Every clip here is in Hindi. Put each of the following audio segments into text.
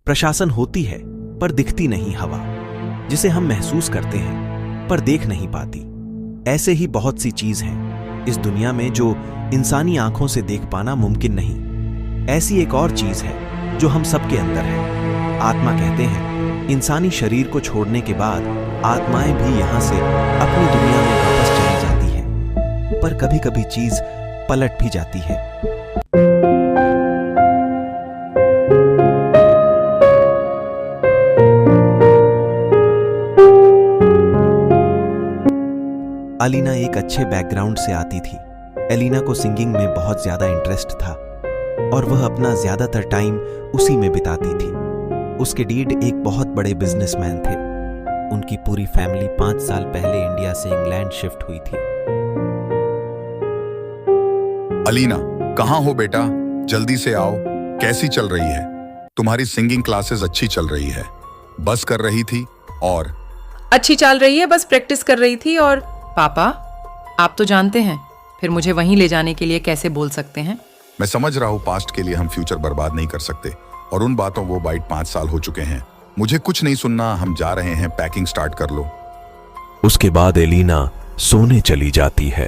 प्रशासन होती है पर दिखती नहीं हवा, जिसे हम महसूस करते हैं पर देख नहीं पाती। ऐसे ही बहुत सी चीज हैं इस दुनिया में जो इंसानी आंखों से देख पाना मुमकिन नहीं। ऐसी एक और चीज है जो हम सबके अंदर है, आत्मा कहते हैं। इंसानी शरीर को छोड़ने के बाद आत्माएं भी यहां से अपनी दुनिया में वापस चली जाती है, पर कभी कभी चीज पलट भी जाती है। अलीना एक अच्छे बैकग्राउंड से आती थी। एलिना को सिंगिंग में बहुत ज्यादा इंटरेस्ट था और वह अपना ज्यादातर टाइम उसी में बिताती थी। उसके डैड एक बहुत बड़े बिजनेसमैन थे। उनकी पूरी फैमिली 5 साल पहले इंडिया से इंग्लैंड शिफ्ट हुई थी। अलीना, कहाँ हो बेटा? जल्दी से आओ। कैसी चल रही है? तुम्हारी सिंगिंग क्लासेस अच्छी चल रही है। बस कर रही थी और अच्छी चल रही है, बस प्रैक्टिस कर रही थी। और पापा, आप तो जानते हैं फिर मुझे वहीं ले जाने के लिए कैसे बोल सकते हैं। मैं समझ रहा हूँ पास्ट के लिए हम फ्यूचर बर्बाद नहीं कर सकते, और उन बातों वो बाइट 5 साल हो चुके हैं। मुझे कुछ नहीं सुनना, हम जा रहे हैं, पैकिंग स्टार्ट कर लो। उसके बाद एलिना सोने चली जाती है।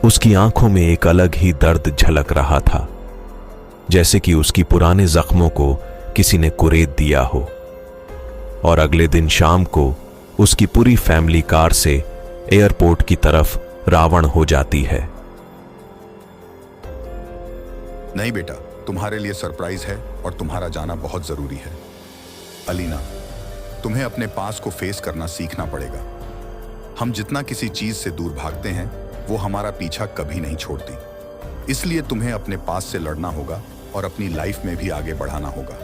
उसकी आंखों में एक अलग ही दर्द झलक रहा था, जैसे कि उसकी पुराने जख्मों को किसी ने कुरेद दिया हो। और अगले दिन शाम को उसकी पूरी फैमिली कार से एयरपोर्ट की तरफ रावण हो जाती है। नहीं बेटा, तुम्हारे लिए सरप्राइज है और तुम्हारा जाना बहुत जरूरी है। अलीना, तुम्हें अपने पास को फेस करना सीखना पड़ेगा। हम जितना किसी चीज से दूर भागते हैं वो हमारा पीछा कभी नहीं छोड़ती। इसलिए तुम्हें अपने पास से लड़ना होगा और अपनी लाइफ में भी आगे बढ़ाना होगा।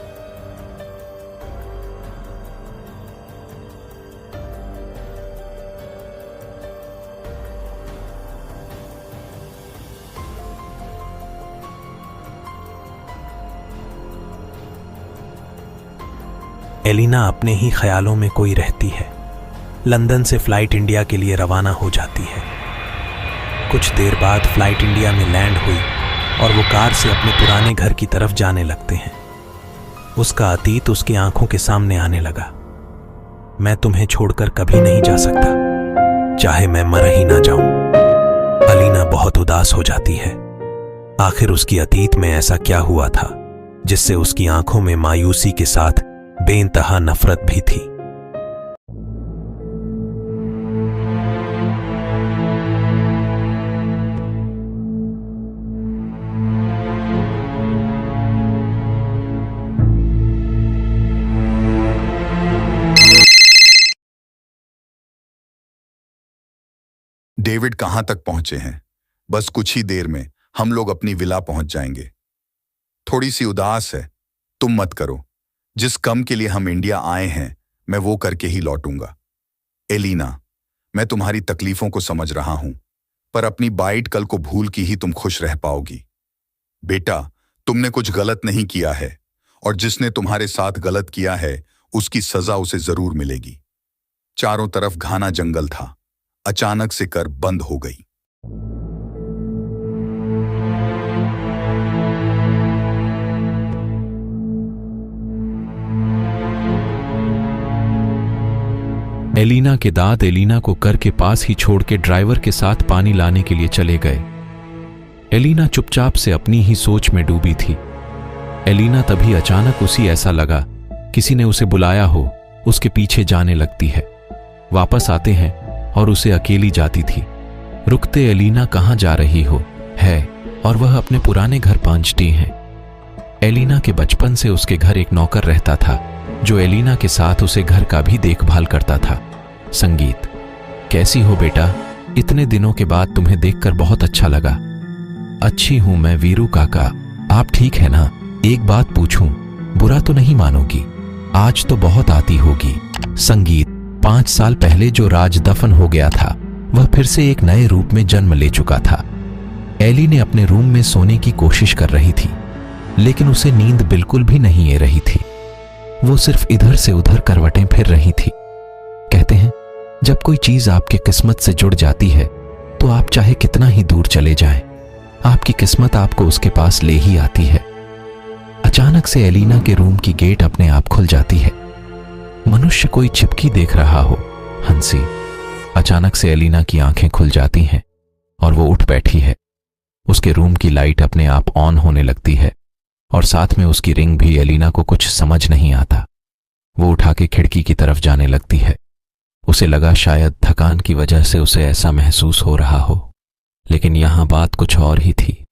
एलिना अपने ही ख्यालों में कोई रहती है। लंदन से फ्लाइट इंडिया के लिए रवाना हो जाती है। कुछ देर बाद फ्लाइट इंडिया में लैंड हुई और वो कार से अपने पुराने घर की तरफ जाने लगते हैं। उसका अतीत उसकी आंखों के सामने आने लगा। मैं तुम्हें छोड़कर कभी नहीं जा सकता, चाहे मैं मर ही ना जाऊं। अलीना बहुत उदास हो जाती है। आखिर उसकी अतीत में ऐसा क्या हुआ था जिससे उसकी आंखों में मायूसी के साथ बेइंतहा नफरत भी थी। डेविड कहां तक पहुंचे हैं? बस कुछ ही देर में हम लोग अपनी विला पहुंच जाएंगे। थोड़ी सी उदास है, तुम मत करो। जिस कम के लिए हम इंडिया आए हैं मैं वो करके ही लौटूंगा। एलिना, मैं तुम्हारी तकलीफों को समझ रहा हूं, पर अपनी बाइट कल को भूल की ही तुम खुश रह पाओगी। बेटा, तुमने कुछ गलत नहीं किया है, और जिसने तुम्हारे साथ गलत किया है उसकी सजा उसे जरूर मिलेगी। चारों तरफ घना जंगल था, अचानक से कर बंद हो गई। एलिना के दाद एलिना को कर के पास ही छोड़ के ड्राइवर के साथ पानी लाने के लिए चले गए। एलिना चुपचाप से अपनी ही सोच में डूबी थी। एलिना तभी अचानक उसी ऐसा लगा किसी ने उसे बुलाया हो, उसके पीछे जाने लगती है। वापस आते हैं और उसे अकेली जाती थी। रुकते एलिना कहाँ जा रही हो है, और वह अपने पुराने घर पहुंचती हैं। एलिना के बचपन से उसके घर एक नौकर रहता था जो एलिना के साथ उसे घर का भी देखभाल करता था। संगीत, कैसी हो बेटा? इतने दिनों के बाद तुम्हें देखकर बहुत अच्छा लगा। अच्छी हूं मैं वीरू काका, आप ठीक है ना? एक बात पूछूं, बुरा तो नहीं मानोगी? आज तो बहुत आती होगी। संगीत, 5 साल पहले जो राज दफन हो गया था वह फिर से एक नए रूप में जन्म ले चुका था। एली ने अपने रूम में सोने की कोशिश कर रही थी, लेकिन उसे नींद बिल्कुल भी नहीं आ रही थी। वो सिर्फ इधर से उधर करवटें फिर रही थी। कहते हैं जब कोई चीज आपके किस्मत से जुड़ जाती है तो आप चाहे कितना ही दूर चले जाएं, आपकी किस्मत आपको उसके पास ले ही आती है। अचानक से एलिना के रूम की गेट अपने आप खुल जाती है। मनुष्य कोई चिपकी देख रहा हो। हंसी। अचानक से एलिना की आंखें खुल जाती हैं और वो उठ बैठी है। उसके रूम की लाइट अपने आप ऑन होने लगती है और साथ में उसकी रिंग भी। एलिना को कुछ समझ नहीं आता। वो उठा के खिड़की की तरफ जाने लगती है। उसे लगा शायद थकान की वजह से उसे ऐसा महसूस हो रहा हो, लेकिन यहां बात कुछ और ही थी।